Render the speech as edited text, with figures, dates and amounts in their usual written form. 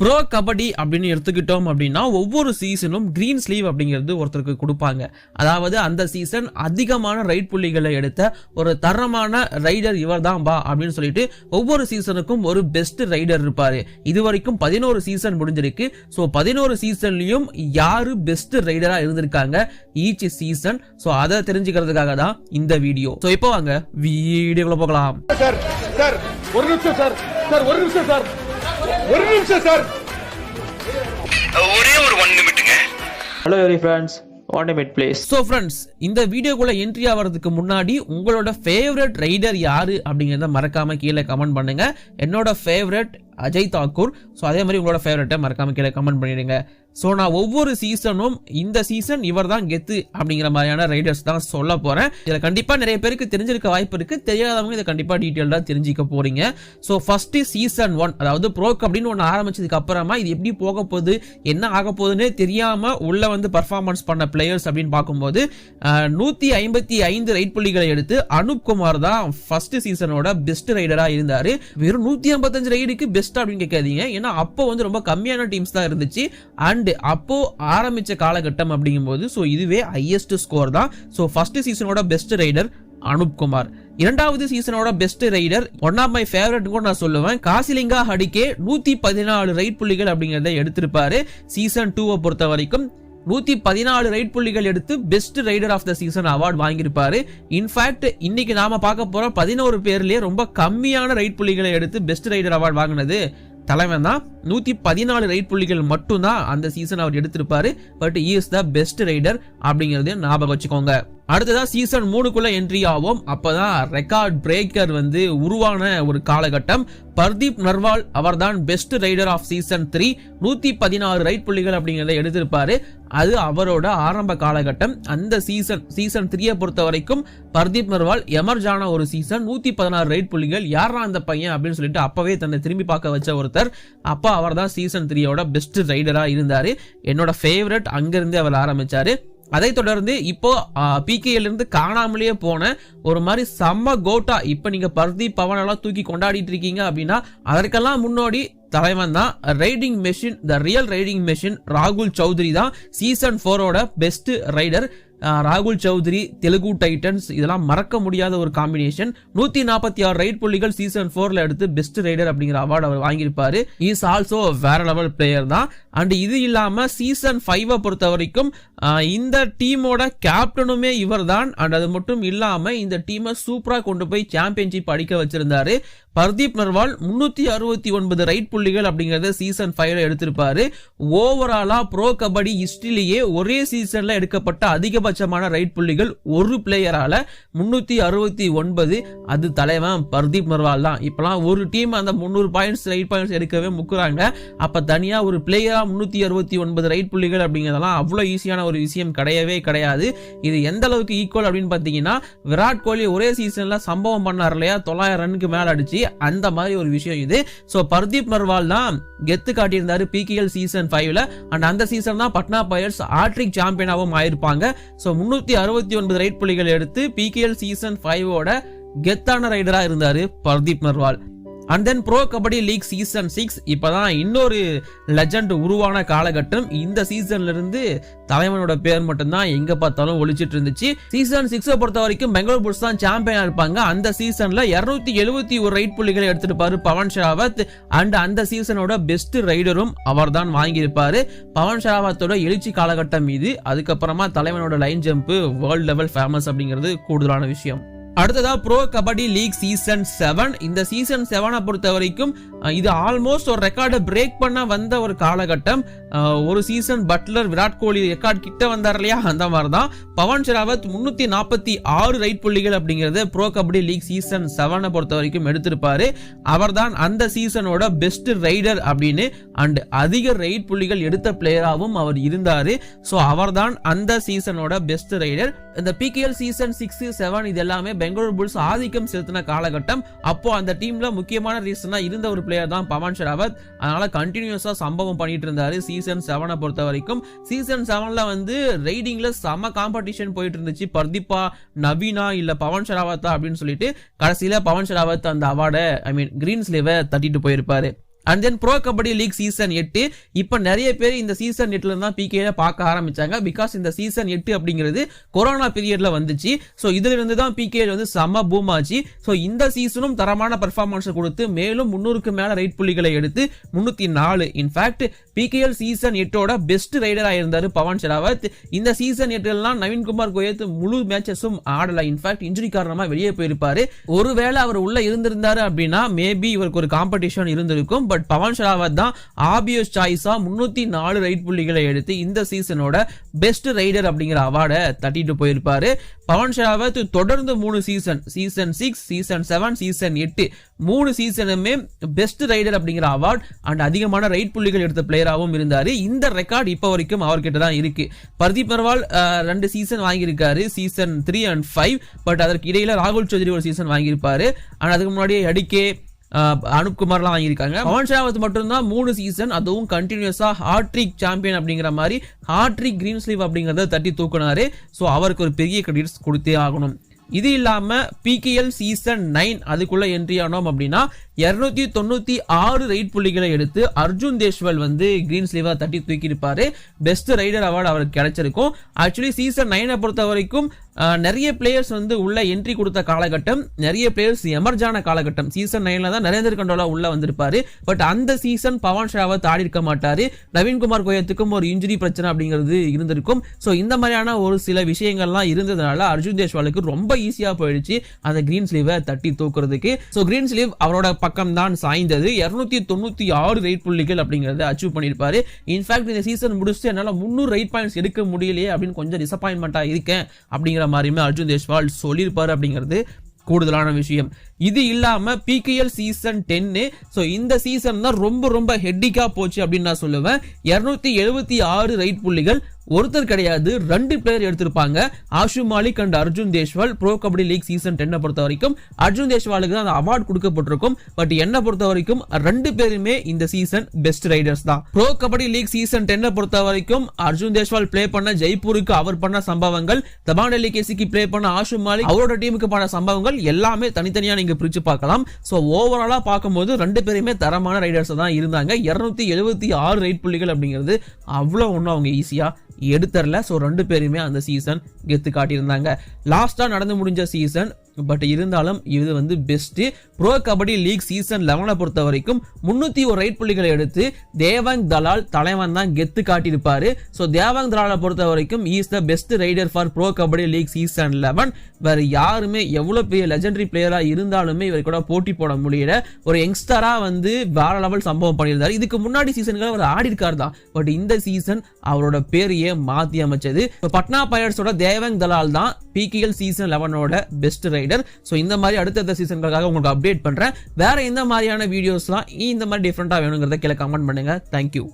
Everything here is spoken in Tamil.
ப்ரோ கபடி அப்படின்னு எடுத்துக்கிட்டோம் அப்படின்னா ஒவ்வொரு சீசனும் கிரீன் ஸ்லீவ் அப்படிங்கிறது ஒருத்தருக்கு கொடுப்பாங்க. அதாவது அந்த சீசன் அதிகமான ரைட் புள்ளிகளை எடுத்த ஒரு தரமான ரைடர் இவர் தான் பா அப்படின்னு சொல்லிட்டு ஒவ்வொரு சீசனுக்கும் ஒரு பெஸ்ட் ரைடர் இருப்பாரு. இது வரைக்கும் 11 சீசன் முடிஞ்சிருக்கு. ஸோ 11 சீசன்லயும் யாரு பெஸ்ட் ரைடரா இருந்திருக்காங்க ஈச் சீசன். ஸோ அதை தெரிஞ்சுக்கிறதுக்காக தான் இந்த வீடியோ. ஸோ இப்போ வாங்க வீடியோக்குள்ள போகலாம். ஒரு நிமிஷம் சார் ஒரே ஒரு 1 நிமிட்டுங்க. Hello every friends, 1 minute please. So friends, இந்த வீடியோக்குள்ள என்ட்ரி ஆகிறதுக்கு முன்னாடி உங்களோட ஃபேவரட் ரைடர் யாரு அப்படிங்கிறத மறக்காம கீழே கமெண்ட் பண்ணுங்க. என்னோட ஃபேவரட் அஜய் தாக்கூர். ஸோ அதே மாதிரி உங்களோட ஃபேவரட்டை மறக்காம கீழே கமெண்ட் பண்ணிடுங்க. ஸோ நான் ஒவ்வொரு சீசனும் இந்த சீசன் இவர் தான் கெத்து அப்படிங்கிற மாதிரியான ரைடர்ஸ் தான் சொல்ல போறேன். இதில் கண்டிப்பாக நிறைய பேருக்கு தெரிஞ்சிருக்க வாய்ப்பு இருக்கு, தெரியாதவங்க இதை கண்டிப்பாக டீட்டெயிலாக தெரிஞ்சிக்க போறீங்க. ஸோ ஃபர்ஸ்ட் சீசன் 1, அதாவது ப்ரோ கபடின்னு ஒன்று ஆரம்பிச்சதுக்கு அப்புறமா இது எப்படி போக போகுது, என்ன ஆக போகுதுன்னே தெரியாம உள்ள வந்து பர்ஃபார்மன்ஸ் பண்ண பிளேயர்ஸ் அப்படின்னு பார்க்கும்போது 155 ரைட் புள்ளிகளை எடுத்து அனுப் குமார் தான் ஃபர்ஸ்ட் சீசனோட பெஸ்ட் ரைடரா இருந்தாரு. வெறும் 155 ரைடுக்கு பெஸ்ட் அப்படின்னு கேட்காதீங்க, ஏன்னா அப்போ வந்து ரொம்ப கம்மியான டீம்ஸ் தான் இருந்துச்சு. அண்ட் அப்போ ஆரம்பிச்ச காலகட்டம் அப்படிங்கும்போது ஸோ இதுவே ஹையஸ்ட் ஸ்கோர் தான். ஸோ ஃபர்ஸ்ட் சீசனோட பெஸ்ட் ரைடர் அனுப் குமார். இரண்டாவது சீசனோட best raider one of my favourite கூட நான் சொல்லுவேன், காசிலிங்கா ஹடிகே 114 ரைட் புள்ளிகள் அப்படிங்கறத எடுத்திருப்பாரு. சீசன் 2 பொறுத்த வரைக்கும் 114 ரைட் புள்ளிகள் எடுத்து best raider of the season award வாங்கியிருப்பாரு. இன்ஃபேக்ட் இன்னைக்கு நாம பார்க்க போற 11 பேர்லயே ரொம்ப கம்மியான ரைட் புள்ளிகளை எடுத்து பெஸ்ட் ரைடர் அவார்டு வாங்கினது தலைவன் தான். 114 ரைட் புள்ளிகள் மட்டும் தான் அந்த சீசன் அவர் எடுத்திருப்பாரு. But he is the best raider அப்படிங்கறத ஞாபகம் வச்சுக்கோங்க. அடுத்ததா சீசன் 3க்குள்ள என்ட்ரி ஆகும். அப்பதான் ரெக்கார்ட் பிரேக்கர் வந்து உருவான ஒரு காலகட்டம். பர்தீப் நர்வால் அவர் தான் best raider of season 3, 116 raid புள்ளிகள் அப்படிங்கறத எடுத்திருப்பாரு. அது அவரோட ஆரம்ப காலகட்டம். அந்த சீசன் 3 பொறுத்த வரைக்கும் பர்தீப் நர்வால் எமர்ஜ் ஆன ஒரு சீசன். 116 ரைட் புள்ளிகள். யாரா அந்த பையன் அப்படின்னு சொல்லிட்டு அப்பவே தன்னை திரும்பி பார்க்க வச்ச ஒருத்தர். அப்ப அவர் தான் சீசன் 3யோட பெஸ்ட் ரைடரா இருந்தாரு. என்னோட ஃபேவரட் அங்கிருந்து அவர் ஆரம்பிச்சாரு. அதை தொடர்ந்து இப்போ பிகேல இருந்து காணாமலேயே போன ஒரு மாதிரி செம்ம கோட்டா, இப்ப நீங்க பர்தீப் பவன் எல்லாம் தூக்கி கொண்டாடிட்டு இருக்கீங்க அப்படின்னா அதற்கெல்லாம் முன்னாடி தலைவன் தான் riding machine, the real riding machine ராகுல் சௌத்ரி தான் சீசன் 4ஓட பெஸ்ட் ரைடர். ராகுல் சௌத்ரி, தெலுங்கு டைட்டன்ஸ், இதெல்லாம் மறக்க முடியாத ஒரு காம்பினேஷன். 146 ரைட் புள்ளிகள் சீசன் 4ல எடுத்து பெஸ்ட் ரைடர் அப்படிங்கிற அவார்டு அவர் வாங்கியிருப்பாரு. இஸ் ஆல்சோ வேற லெவல் பிளேயர் தான். அண்ட் இது இல்லாம சீசன் 5 பொறுத்த வரைக்கும் இந்த டீமோட கேப்டனுமே இவர் தான். அண்ட் அது மட்டும் இல்லாம இந்த டீமை சூப்பரா கொண்டு போய் சாம்பியன்ஷிப் அடிக்க வச்சிருந்தாரு. பர்தீப் நர்வால் 369 ரைட் புள்ளிகள் அப்படிங்கறத சீசன் 5ல எடுத்திருப்பாரு. ஓவராலா ப்ரோ கபடி ஹிஸ்டரியிலேயே ஒரே சீசன்ல எடுக்கப்பட்ட அதிகபட்சமான ரைட் புள்ளிகள் ஒரு பிளேயரால 369. அது தலைவன் பர்தீப் நர்வால் தான். இப்பெல்லாம் ஒரு டீம் அந்த 300 பாயிண்ட்ஸ் ரைட் பாயிண்ட்ஸ் எடுக்கவே முக்குறாங்க. அப்ப தனியா ஒரு பிளேயரா 369 ரைட் புள்ளிகள் அப்படிங்கறதெல்லாம் அவ்வளவு ஈஸியான ஒரு விஷயம் கிடையவே கிடையாது. இது எந்த அளவுக்கு ஈக்குவல் அப்படின்னு பாத்தீங்கன்னா, விராட் கோலி ஒரே சீசன்ல சம்பவம் பண்ணார் இல்லையா, 900 ரன்னுக்கு மேல அடிச்சு, அந்த மாதிரி ஒரு விஷயம் இது. சோ பர்தீப் நர்வால் தான் கெத்து காட்டியிருந்தாரு பிகேஎல் சீசன் 5ல. அண்ட் அந்த சீசன் தான் பட்னா பைரட்ஸ் ஆட்ரிக் சாம்பியனாவும் ஆயிருப்பாங்க. சோ 369 ரைட் புள்ளிகள் எடுத்து பிகேஎல் சீசன் 5ஓட கெத்தான ரைடரா இருந்தாரு Pardeep Narwal. And then pro kabaddi league season 6 இப்பதான் இன்னொரு லெஜண்ட் உருவான காலகட்டம். இந்த சீசன்ல இருந்து தலைவனோட பேர் மட்டும்தான் எங்க பார்த்தாலும் ஒழிச்சிட்டு இருந்துச்சு. சீசன் 6 பொறுத்த வரைக்கும் பெங்களூர் புல்ஸ் தான் சாம்பியனா இருப்பாங்க. அந்த சீசன்ல 271 ரைட் புள்ளிகளை எடுத்திருப்பாரு பவன் ஷராவத். அண்ட் அந்த சீசனோட பெஸ்ட் ரைடரும் அவர் தான் வாங்கியிருப்பாரு. பவன் ஷராவத்தோட எழுச்சி காலகட்டம் இது. அதுக்கப்புறமா தலைவனோட line jump world level famous அப்படிங்கிறது கூடுதலான விஷயம். அடுத்ததா ப்ரோ கபடி லீக் சீசன் 7. இந்த சீசன் 7 பொறுத்த வரைக்கும் இது ஆல்மோஸ்ட் ஒரு ரெக்கார்டை பிரேக் பண்ண வந்த ஒரு காலகட்டம். ஒரு season Buttler Virat Kohli record கிட்ட வந்தார் இல்லையா, அந்த மாதிரி தான் பவன் ஷராவத் 346 ரைட் புள்ளிகள் அப்படிங்கறது ப்ரோ கபடி லீக் சீசன் 7 பொறுத்த வரைக்கும் எடுத்திருப்பாரு. அவர் தான் அந்த சீசனோட பெஸ்ட் ரைடர் அப்படின்னு. அண்ட் அதிக ரைட் புள்ளிகள் எடுத்த பிளேயராகவும் அவர் இருந்தாரு. சோ அவர் தான் அந்த சீசனோட பெஸ்ட் ரைடர். இந்த பிகேஎல் சீசன் 6, 7 இது எல்லாமே பெங்களூர் புல்ஸ் ஆதிக்கம் செலுத்தின காலகட்டம். அப்போ அந்த டீம்ல முக்கியமான ரீசனா இருந்த ஒரு பிளேயர் தான் பவன் ஷராவத். அதனால கண்டினியூஸா சம்பவம் பண்ணிட்டு இருந்தாரு சீசன் 7 பொறுத்த வரைக்கும். சீசன் 7ல வந்து ரைடிங்ல செம காம்படிஷன் போயிட்டு இருந்துச்சு. பர்தீப்பா, நவீனா இல்ல பவன் ஷராவத்தா அப்படின்னு சொல்லிட்டு கடைசியில பவன் ஷராவத் அந்த அவார்டை கிரீன் ஸ்லீவை தட்டிட்டு போயிருப்பாரு. And then pro kabaddi league season 8. இப்போ நிறைய பேர் இந்த சீசன் 8ல தான் பிகேல பார்க்க ஆரம்பிச்சாங்க. பிகாஸ் இந்த சீசன் 8 அப்படிங்கிறது கொரோனா பீரியட்ல வந்துச்சு. ஸோ இதுல இருந்து தான் பிகேல வந்து செம்ம பூம் ஆச்சு. ஸோ இந்த சீசனும் தரமான பெர்ஃபார்மன்ஸ் கொடுத்து மேலும் 300க்கு மேல ரைட் புள்ளிகளை எடுத்து 304. இன்ஃபேக்ட் பிகேஎல் சீசன் 8ஓட பெஸ்ட் ரைடரா இருந்தாரு பவன் ஷெராவத். இந்த சீசன் 8லாம் நவீன்குமார் கோயத் முழு மேட்சஸும் ஆடல. இன்ஃபேக்ட் இன்ஜுரி காரணமா வெளியே போயிருப்பாரு. ஒருவேளை அவர் உள்ள இருந்திருந்தாரு அப்படின்னா மேபி இவருக்கு ஒரு காம்படிஷன் இருந்திருக்கும். பட் பவன் ஷெராவத் தான் ஆபியஸ் சாய்ஸா 304 ரைட் புள்ளிகளை எடுத்து இந்த சீசனோட பெஸ்ட் ரைடர் அப்படிங்கிற அவார்டை தட்டிட்டு போயிருப்பாரு. பவன் ஷெராவத் தொடர்ந்து 3 சீசன் 6, சீசன் 7, சீசன் 8 3 சீசனுமே பெஸ்ட் ரைடர் அப்படிங்கிற அவார்ட் அண்ட் அதிகமான ரைட் புள்ளிகள் எடுத்த பிளேயராகவும் இருந்தாரு. இந்த ரெக்கார்ட் இப்போ வரைக்கும் அவர்கிட்ட தான் இருக்கு. பர்தீப் நர்வால் 2 சீசன் வாங்கியிருக்காரு, சீசன் 3 and 5. பட் அதற்கு இடையில ராகுல் சௌத்ரி ஒரு சீசன் வாங்கியிருப்பாரு. அண்ட் அதுக்கு முன்னாடி அடிக்கே அனுப்குமார்லாம் வாங்கியிருக்காங்க. பவன் ஷெராவத் மட்டும்தான் 3 சீசன், அதுவும் கண்டினியூஸா ஹாட்ரிக் சாம்பியன் அப்படிங்கிற மாதிரி ஹாட்ரிக் கிரீன் ஸ்லீவ் அப்படிங்கறத தட்டி தூக்குனாரு. ஸோ அவருக்கு ஒரு பெரிய கிரெடிட்ஸ் கொடுத்தே ஆகணும். இது இல்லாம பிகேஎல் சீசன் 9 அதுக்குள்ள என்ட்ரி ஆனோம் அப்படின்னா 296 ரைட் புள்ளிகளை எடுத்து அர்ஜுன் தேஷ்வால் வந்து கிரீன் ஸ்லீவா தட்டி தூக்கி இருப்பாரு. பெஸ்ட் ரைடர் அவார்டு அவருக்கு கிடைச்சிருக்கும். ஆக்சுவலி சீசன் 9 பொறுத்த வரைக்கும் நிறைய பிளேயர்ஸ் வந்து உள்ள என்ட்ரி கொடுத்த காலகட்டம், நிறைய பிளேயர்ஸ் எமர்ஜான காலகட்டம். சீசன் 9ல தான் நரேந்தர் கண்டோலா உள்ள வந்திருப்பாரு. பட் அந்த சீசன் பவன் ஷெராவத் ஆடி இருக்க மாட்டாரு. நவீன்குமார் கோயத்துக்கும் ஒரு இன்ஜுரி பிரச்சனை அப்படிங்கிறது இருந்திருக்கும். ஸோ இந்த மாதிரியான ஒரு சில விஷயங்கள்லாம் இருந்ததுனால அர்ஜுன் தேஷ்வாலுக்கு ரொம்ப ஈஸியா போயிடுச்சு அந்த கிரீன் ஸ்லீவை தட்டி தூக்குறதுக்கு. ஸோ கிரீன் ஸ்லீவ் அவரோட பக்கம் தான் சாய்ந்தது. 296 ரைட் புள்ளிகள் அப்படிங்கறத அச்சீவ் பண்ணிருப்பாரு. இன்ஃபேக்ட் இந்த சீசன் முடிச்சுட்டு என்னால 300 ரைட் பாயிண்ட்ஸ் எடுக்க முடியலையே அப்படின்னு கொஞ்சம் டிசப்பாயின்மெண்டா இருக்கேன் அப்படிங்கிற மாதிரியுமே அர்ஜுன் தேஷ்வால் சொல்லியிருப்பாரு அப்படிங்கிறது கூடுதலான விஷயம். இது இல்லாம பிகேஎல் சீசன் 10. ஸோ இந்த சீசன் தான் ரொம்ப ரொம்ப ஹெட்டிக்கா போச்சு அப்படின்னு நான் சொல்லுவேன். 276 ரைட் புள்ளிகள் ஒருத்தர் கிடையாது, 2 பிளேயர் எடுத்திருப்பாங்க. Ashu Malik and Arjun Deshwal. Pro kabaddi league season 10 பொறுத்த வரைக்கும் அர்ஜுன் தேஷ்வாலுக்கு தான் அந்த அவார்டு கொடுக்கப்பட்டிருக்கும். பட் என்ன பொறுத்த வரைக்கும் 2 பேருமே இந்த சீசன் பெஸ்ட் ரைடர்ஸ் தான். ப்ரோ கபடி லீக் சீசன் 10 பொறுத்த வரைக்கும் அர்ஜுன் தேஷ்வால் பிளே பண்ண ஜெய்ப்பூருக்கு அவர் பண்ண சம்பவங்கள், தபாண்டலி கேசிக்கு பிளே பண்ண ஆஷு மாலிக் அவரோட டீமுக்கு பண்ண சம்பவங்கள் எல்லாமே தனித்தனியா நீங்க பிரிச்சு பார்க்கலாம். சோ ஓவராலா பார்க்கும்போது 2 பேருமே தரமான ரைடர்ஸ் தான் இருந்தாங்க. 276 ரைட் புள்ளிகள் அப்படிங்கிறது அவ்வளவு ஒன்றும் அவங்க ஈஸியா எடுத்தரல. சோ 2 பேருமே அந்த சீசன் கெத்து காட்டியிருந்தாங்க. லாஸ்டா நடந்து முடிஞ்ச சீசன், பட் இருந்தாலும் இது வந்து best. Pro kabaddi league season 11 பொறுத்த வரைக்கும் 301 ரைட் புள்ளிகளை எடுத்து தேவாங் தலால் தலைவன் தான் கெத்து காட்டியிருப்பாரு. ஸோ தேவாங் தலாலை பொறுத்த வரைக்கும் is the best raider for pro kabaddi league season 11. வேற யாருமே எவ்வளவு பெரிய லெஜெண்டரி பிளேயரா இருந்தாலுமே இவர் கூட போட்டி போட முடியல. ஒரு யங்ஸ்டரா வந்து வேற லெவல் சம்பவம் பண்ணியிருந்தாரு. இதுக்கு முன்னாடி சீசன்கள் அவர் ஆடி இருக்காரு தான். பட் இந்த சீசன் அவரோட பேரையே மாத்தி அமைச்சது. பட்னா பைரட்ஸோட தேவாங் தலால் தான் பிகேஎல் சீசன் 11ஓட பெஸ்ட் ரைடர். சோ இந்த மாதிரி அடுத்த சீசன்களுக்காக உங்களுக்கு அப்டேட் பண்றேன். வேற எந்த மாதிரியான வீடியோஸ்லாம் இந்த மாதிரி டிஃபரெண்டா வேணுங்கிறத கீழே கமெண்ட் பண்ணுங்க. தேங்க்யூ.